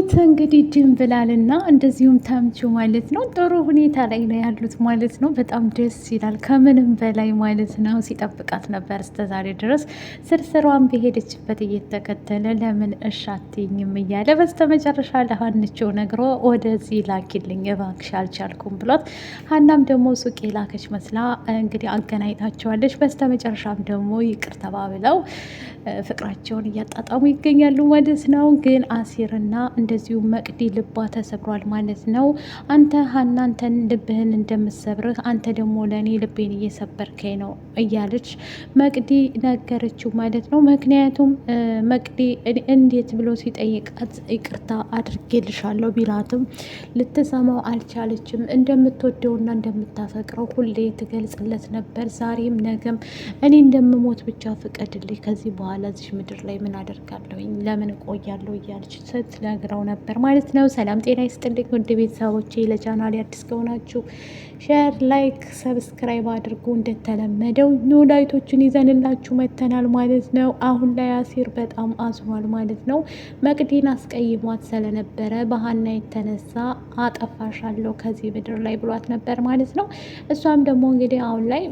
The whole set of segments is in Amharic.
ኖላዊት እንግዲህ ድንብላልና እንደዚሁም ተምቹ ማለት ነው ጥሩ ሁኔታ ላይ ነው ያሉት ማለት ነው። በጣም ደስ ይላል ከምንም በላይ ማለት ነው። ሲጠብቃት ነበር እስከዛሬ ድረስ ስርስሯን በሄደችበት እየተከተለ ለምን እሺ አትይኝም እያለ በስተመጨረሻ ለሀንቸው ነግሮ ወደዚህ ላኪልኝ እባክሽ አልቻልኩም ብሏት፣ ሀናም ደግሞ ሱቅ የላከች መስላ እንግዲህ አገናኝታቸዋለች። በስተመጨረሻም ደግሞ ይቅር ተባብለው ፍቅራቸውን እያጣጣሙ ይገኛሉ ማለት ነው። ግን አሲርና እንደዚሁ መቅዲ ልቧ ተሰብሯል ማለት ነው። አንተ ሀና አንተን ልብህን እንደምሰብርህ አንተ ደግሞ ለእኔ ልቤን እየሰበርከኝ ነው እያለች መቅዲ ነገረችው ማለት ነው። ምክንያቱም መቅዲ እንዴት ብሎ ሲጠይቃት ይቅርታ አድርጌልሻለሁ ቢላትም ልትሰማው አልቻለችም። እንደምትወደውና እንደምታፈቅረው ሁሌ ትገልጽለት ነበር። ዛሬም ነገም እኔ እንደምሞት ብቻ ፍቀድልኝ፣ ከዚህ በኋላ እዚህ ምድር ላይ ምን አደርጋለሁኝ ለምን እቆያለሁ እያለች ስትነግረው ነበር ማለት ነው። ሰላም ጤና ይስጥልኝ ውድ ቤተሰቦቼ፣ ለቻናሌ አዲስ ከሆናችሁ ሼር፣ ላይክ፣ ሰብስክራይብ አድርጉ። እንደተለመደው ኖላዊቶችን ይዘንላችሁ መተናል ማለት ነው። አሁን ላይ አሲር በጣም አዝኗል ማለት ነው። መቅዲን አስቀይሟት ስለነበረ በሀና የተነሳ አጠፋሻለሁ ከዚህ ምድር ላይ ብሏት ነበር ማለት ነው። እሷም ደግሞ እንግዲህ አሁን ላይ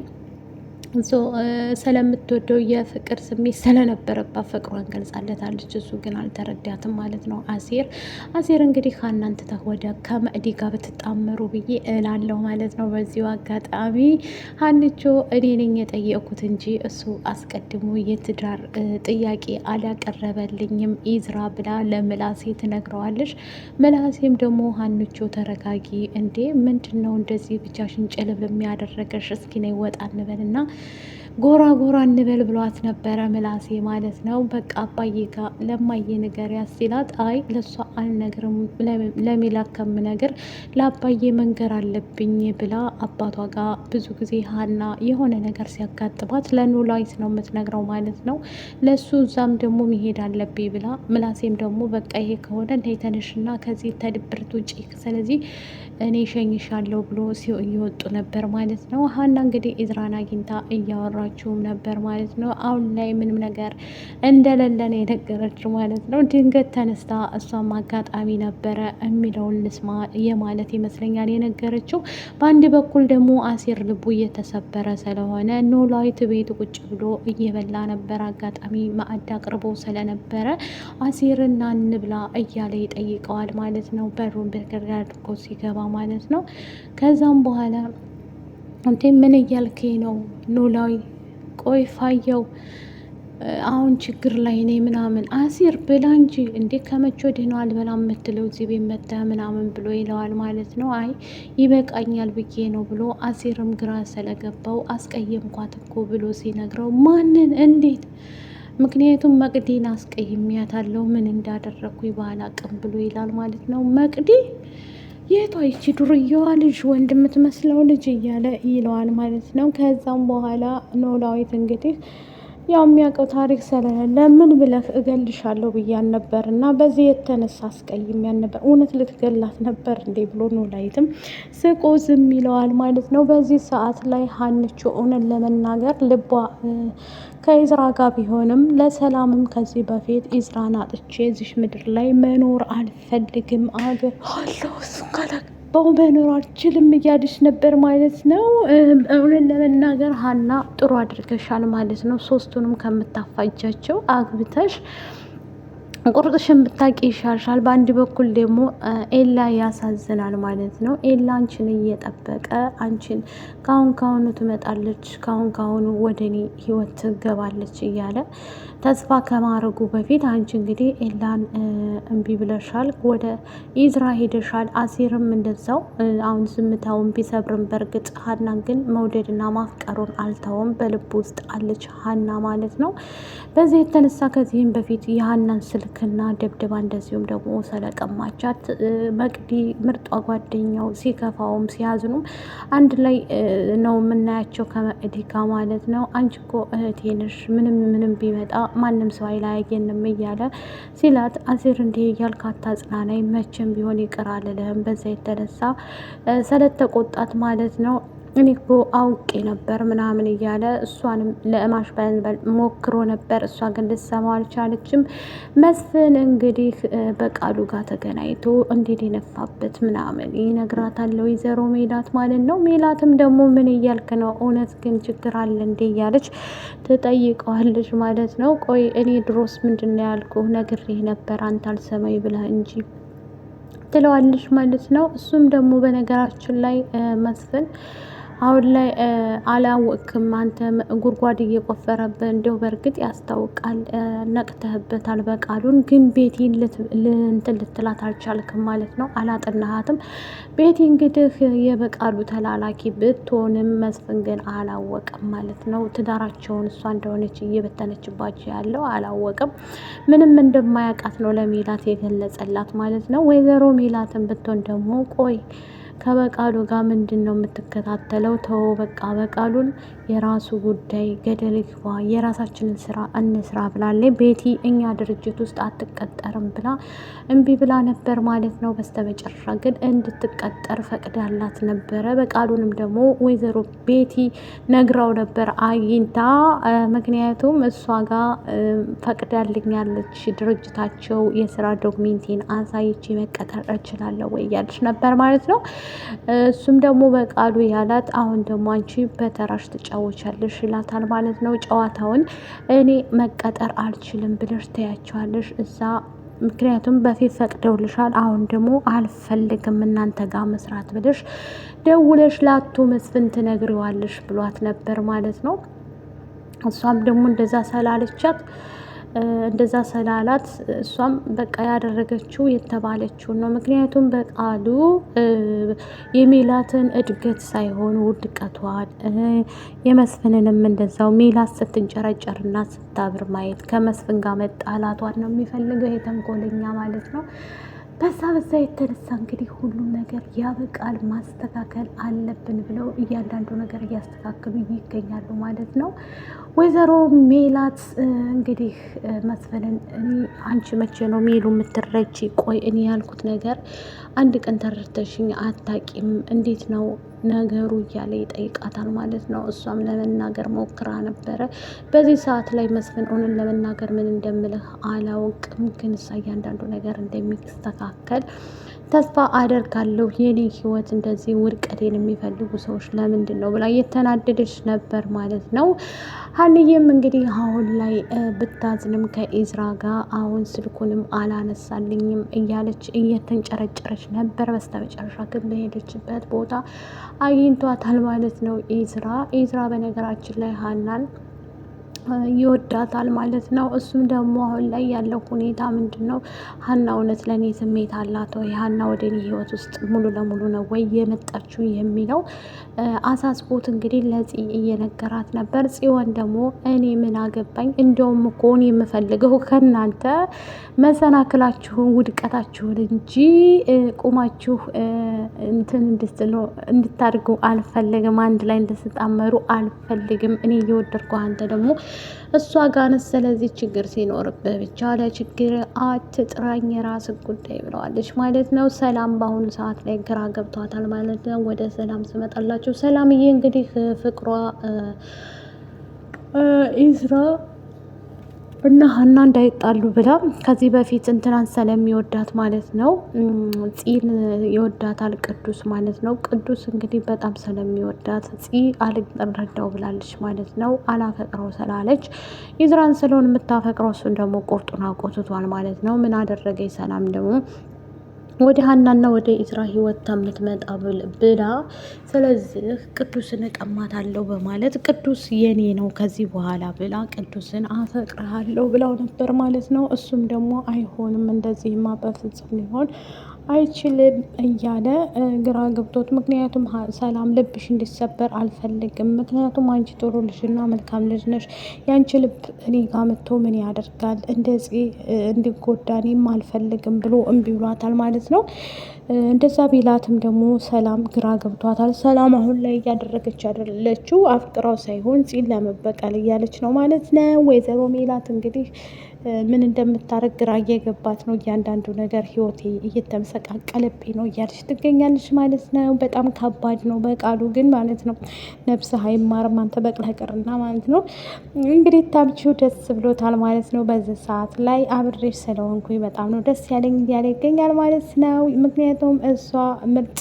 ስለምትወደው የፍቅር ስሜት ስለነበረባት ፍቅሯን ገልጻለታለች። እሱ ግን አልተረዳትም ማለት ነው። አሲር እንግዲህ ሀናን ትተህ ወደ ከመቅዲ ጋር ብትጣመሩ ብዬ እላለሁ ማለት ነው። በዚሁ አጋጣሚ ሀንቾ እኔ ነኝ የጠየቁት እንጂ እሱ አስቀድሞ የትዳር ጥያቄ አላቀረበልኝም ኢዝራ ብላ ለምላሴ ትነግረዋለች። ምላሴም ደግሞ ሀንቾ ተረጋጊ እንዴ፣ ምንድን ነው እንደዚህ ብቻሽን ጨለብ የሚያደረገሽ? እስኪ ነይ ወጣ እንበልና ጎራ ጎራ እንበል ብሏት ነበረ ምላሴ ማለት ነው። በቃ አባዬ ጋር ለማየ ነገር ያስላት፣ አይ ለሷ አልነግርም ለሚላክ ከምነግር ለአባዬ መንገር አለብኝ ብላ አባቷ ጋር ብዙ ጊዜ ሀና የሆነ ነገር ሲያጋጥባት ለኖላዊት ነው የምትነግረው ማለት ነው። ለሱ እዛም ደግሞ መሄድ አለብኝ ብላ ምላሴም ደግሞ በቃ ይሄ ከሆነ ተነሽና ከዚህ ተድብርት ውጪ፣ ስለዚህ እኔ ሸኝሻለሁ ብሎ እየወጡ ነበር ማለት ነው። ሀና እንግዲህ ኢዝራን አግኝታ እያወራችውም ነበር ማለት ነው። አሁን ላይ ምንም ነገር እንደሌለ ነው የነገረችው ማለት ነው። ድንገት ተነስታ እሷም አጋጣሚ ነበረ የሚለውን ልስማ የማለት ይመስለኛል የነገረችው። በአንድ በኩል ደግሞ አሲር ልቡ እየተሰበረ ስለሆነ ኖላዊት ቤት ቁጭ ብሎ እየበላ ነበር። አጋጣሚ ማዕድ አቅርቦ ስለነበረ አሲርና እንብላ እያለ ይጠይቀዋል ማለት ነው። በሩን በርገር አድርጎ ሲገባ ማለት ነው። ከዛም በኋላ እንዴ ምን እያልከኝ ነው ኖላዊ? ቆይ ፋየው አሁን ችግር ላይ ነኝ ምናምን። አሲር ብላ እንጂ እንዴ ከመቼ ወዲህ ነው አልበላም የምትለው እዚህ ቤት መተህ ምናምን ብሎ ይለዋል ማለት ነው። አይ ይበቃኛል ብዬ ነው ብሎ አሲርም ግራ ስለገባው አስቀየምኳት እኮ ብሎ ሲነግረው ማንን እንዴት? ምክንያቱም መቅዲን አስቀይሜያታለሁ ምን እንዳደረግኩኝ ባህል አቅም ብሎ ይላል ማለት ነው። መቅዲ የቷ ይቺ ዱርዬዋ ልጅ ወንድ የምትመስለው ልጅ እያለ ይለዋል ማለት ነው። ከዛም በኋላ ኖላዊት እንግዲህ ያው የሚያውቀው ታሪክ ስለሌለ ምን ብለህ እገልሻለሁ ብያን ነበር እና በዚህ የተነሳ አስቀይሜያን ነበር፣ እውነት ልትገላት ነበር እንዴ ብሎ ኖላዊትም ስቆ ዝም ይለዋል ማለት ነው። በዚህ ሰዓት ላይ ሀንቾ እውነት ለመናገር ልቧ ከኢዝራ ጋር ቢሆንም ለሰላምም ከዚህ በፊት ኢዝራን አጥቼ እዚህ ምድር ላይ መኖር አልፈልግም አገር አለው በው መኖር አልችልም እያለች ነበር ማለት ነው። እውነት ለመናገር ሀና ጥሩ አድርገሻል ማለት ነው። ሶስቱንም ከምታፋጃቸው አግብተሽ ቁርጥሽን ብታቂ ይሻልሻል። በአንድ በኩል ደግሞ ኤላ ያሳዝናል ማለት ነው። ኤላ አንቺን እየጠበቀ አንቺን ካሁን ካሁኑ ትመጣለች፣ ካሁን ካሁኑ ወደ እኔ ህይወት ትገባለች እያለ ተስፋ ከማድረጉ በፊት አንቺ እንግዲህ ኤላን እምቢ ብለሻል፣ ወደ ኢዝራ ሄደሻል። አሲርም እንደዛው አሁን ዝምታውን ቢሰብርም በእርግጥ ሀናን ግን መውደድና ማፍቀሩን አልተውም፣ በልብ ውስጥ አለች ሀና ማለት ነው። በዚህ የተነሳ ከዚህም በፊት የሀናን ስልክና ደብድባ እንደዚሁም ደግሞ ስለቀማቻት መቅዲ ምርጧ ጓደኛው ሲከፋውም ሲያዝኑም አንድ ላይ ነው የምናያቸው ከመቅዲ ጋር ማለት ነው። አንቺ እኮ እህቴ ነሽ፣ ምንም ቢመጣ ማንም ሰው አይለያየንም እያለ ሲላት አሲር እንዲህ እያልክ አታጽናናኝ፣ መቼም ቢሆን ይቅር አልልህም። በዛ የተነሳ ስለተቆጣት ማለት ነው እኔ እኮ አውቄ ነበር ምናምን እያለ እሷንም ለማሽበልበል ሞክሮ ነበር። እሷ ግን ልትሰማው አልቻለችም። መስፍን እንግዲህ በቃሉ ጋር ተገናኝቶ እንዴት የነፋበት ምናምን ይነግራታል፣ ወይዘሮ ሜላት ማለት ነው። ሜላትም ደግሞ ምን እያልክ ነው? እውነት ግን ችግር አለ እንዴ? እያለች ትጠይቀዋለች ማለት ነው። ቆይ እኔ ድሮስ ምንድን ነው ያልኩህ? ነግሬህ ነበር አንተ አልሰማኝ ብለህ እንጂ ትለዋለች ማለት ነው። እሱም ደግሞ በነገራችን ላይ መስፍን አሁን ላይ አላወቅክም አንተ ጉድጓድ እየቆፈረብህ እንደው በእርግጥ ያስታውቃል፣ ነቅተህበታል። በቃሉን ግን ቤቲን እንትን ልትላት አልቻልክም ማለት ነው። አላጠናሃትም። ቤቲ እንግዲህ የበቃሉ ተላላኪ ብትሆንም መስፍን ግን አላወቅም ማለት ነው። ትዳራቸውን እሷ እንደሆነች እየበተነችባቸው ያለው አላወቅም። ምንም እንደማያውቃት ነው ለሜላት የገለጸላት ማለት ነው። ወይዘሮ ሜላትን ብትሆን ደግሞ ቆይ ከበቃሉ ጋር ምንድን ነው የምትከታተለው? ተው በቃ በቃሉን የራሱ ጉዳይ ገደል ይግባ፣ የራሳችንን ስራ እንስራ ብላለች ቤቲ። እኛ ድርጅት ውስጥ አትቀጠርም ብላ እምቢ ብላ ነበር ማለት ነው። በስተመጨረሻ ግን እንድትቀጠር ፈቅዳላት ነበረ። በቃሉንም ደግሞ ወይዘሮ ቤቲ ነግራው ነበር አግኝታ። ምክንያቱም እሷ ጋር ፈቅዳልኛለች ድርጅታቸው የስራ ዶክሜንቴን አሳይቼ መቀጠር እችላለሁ ወይ እያለች ነበር ማለት ነው። እሱም ደግሞ በቃሉ ያላት አሁን ደግሞ አንቺ በተራሽ ትጫወቻለሽ ይላታል ማለት ነው። ጨዋታውን እኔ መቀጠር አልችልም ብለሽ ትያቸዋለሽ እዛ፣ ምክንያቱም በፊት ፈቅደውልሻል፣ አሁን ደግሞ አልፈልግም እናንተ ጋር መስራት ብለሽ ደውለሽ ላቶ መስፍን ትነግሪዋለሽ ብሏት ነበር ማለት ነው። እሷም ደግሞ እንደዛ ሰላለቻት እንደዛ ሰላላት እሷም በቃ ያደረገችው የተባለችውን ነው። ምክንያቱም በቃሉ የሜላትን እድገት ሳይሆን ውድቀቷን፣ የመስፍንንም እንደዛው ሜላት ስትንጨረጨርና ስታብር ማየት፣ ከመስፍን ጋር መጣላቷን ነው የሚፈልገው የተንኮለኛ ማለት ነው። በዛ የተነሳ እንግዲህ ሁሉም ነገር ያበቃል፣ ማስተካከል አለብን ብለው እያንዳንዱ ነገር እያስተካከሉ ይገኛሉ ማለት ነው። ወይዘሮ ሜላት እንግዲህ መስፍንን አንቺ መቼ ነው ሜሉ የምትረጂ? ቆይ እኔ ያልኩት ነገር አንድ ቀን ተረድተሽኝ አታቂም? እንዴት ነው ነገሩ እያለ ይጠይቃታል ማለት ነው። እሷም ለመናገር ሞክራ ነበረ። በዚህ ሰዓት ላይ መስፍን እውነት ለመናገር ምን እንደምልህ አላውቅም፣ ግን እሷ እያንዳንዱ ነገር እንደሚስተካከል ተስፋ አደርጋለሁ። የኔ ህይወት እንደዚህ ውድቀቴን የሚፈልጉ ሰዎች ለምንድን ነው ብላ እየተናደደች ነበር ማለት ነው። ሀንዬም እንግዲህ አሁን ላይ ብታዝንም ከኢዝራ ጋር አሁን ስልኩንም አላነሳልኝም እያለች እየተንጨረጨረች ነበር። በስተመጨረሻ ግን በሄደችበት ቦታ አግኝቷታል ማለት ነው። ኢዝራ በነገራችን ላይ ሀናን ይወዳታል ማለት ነው። እሱም ደግሞ አሁን ላይ ያለው ሁኔታ ምንድን ነው? ሀና እውነት ለእኔ ስሜት አላት ወይ? ሀና ወደ እኔ ህይወት ውስጥ ሙሉ ለሙሉ ነው ወይ የመጣችው የሚለው አሳስቦት እንግዲህ ለጽ እየነገራት ነበር። ጽዮን ደግሞ እኔ ምን አገባኝ፣ እንደውም እኮ እኔ የምፈልገው ከእናንተ መሰናክላችሁን ውድቀታችሁን እንጂ ቁማችሁ እንትን እንድታድጉ አልፈልግም፣ አንድ ላይ እንድትጣመሩ አልፈልግም። እኔ እየወደድኩ አንተ ደግሞ እሷ ጋር ነስ። ስለዚህ ችግር ሲኖርብህ ብቻ ለችግር አትጥራኝ፣ የራስ ጉዳይ ብለዋለች ማለት ነው። ሰላም በአሁኑ ሰዓት ላይ ግራ ገብቷታል ማለት ነው። ወደ ሰላም ስመጣላችሁ ሰላምዬ እንግዲህ ፍቅሯ ኢዝራ እና ሀና እንዳይጣሉ ብላ ከዚህ በፊት እንትናን ስለሚወዳት ማለት ነው ፂን ይወዳታል ቅዱስ ማለት ነው። ቅዱስ እንግዲህ በጣም ስለሚወዳት ፂ አልረዳው ብላለች ማለት ነው። አላፈቅረው ስላለች ኢዝራን ስለሆን የምታፈቅረው እሱን ደግሞ ቁርጡን አቆትቷል ማለት ነው። ምን አደረገኝ ሰላም ደግሞ ወደ ሀናና ወደ ኢዝራ ህይወት ታምትመጣ ብላ ስለዚህ ቅዱስን እቀማታለሁ በማለት ቅዱስ የኔ ነው ከዚህ በኋላ ብላ ቅዱስን አፈቅርሃለሁ ብላው ነበር ማለት ነው። እሱም ደግሞ አይሆንም፣ እንደዚህማ በፍጹም ሊሆን አይችልም እያለ ግራ ገብቶት፣ ምክንያቱም ሰላም ልብሽ እንዲሰበር አልፈልግም፣ ምክንያቱም አንቺ ጥሩ ልጅና መልካም ልጅ ነሽ፣ ያንቺ ልብ እኔ ጋ መጥቶ ምን ያደርጋል፣ እንደዚህ እንዲጎዳ እኔም አልፈልግም ብሎ እምቢ ብሏታል ማለት ነው። እንደዛ ቢላትም ደግሞ ሰላም ግራ ገብቷታል። ሰላም አሁን ላይ እያደረገች ያለችው አፍቅራው ሳይሆን ፂን ለመበቀል እያለች ነው ማለት ነው። ወይዘሮ ሜላት እንግዲህ ምን እንደምታረግ ግራ እየገባት ነው። እያንዳንዱ ነገር ህይወቴ እየተመሰቃቀለብኝ ነው እያለች ትገኛለች ማለት ነው። በጣም ከባድ ነው በቃሉ ግን ማለት ነው። ነፍስህ አይማርም አንተ በቅለህ ማለት ነው። እንግዲህ ታምቹ ደስ ብሎታል ማለት ነው። በዚህ ሰዓት ላይ አብሬሽ ስለሆንኩኝ በጣም ነው ደስ ያለኝ እያለ ይገኛል ማለት ነው። ምክንያቱም እሷ ምርጥ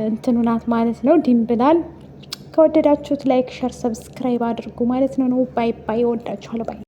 እንትኑ ናት ማለት ነው። ድንብላል ከወደዳችሁት ላይክ፣ ሸር፣ ሰብስክራይብ አድርጉ ማለት ነው። ባይ ባይ። ወዳችኋለሁ። ባይ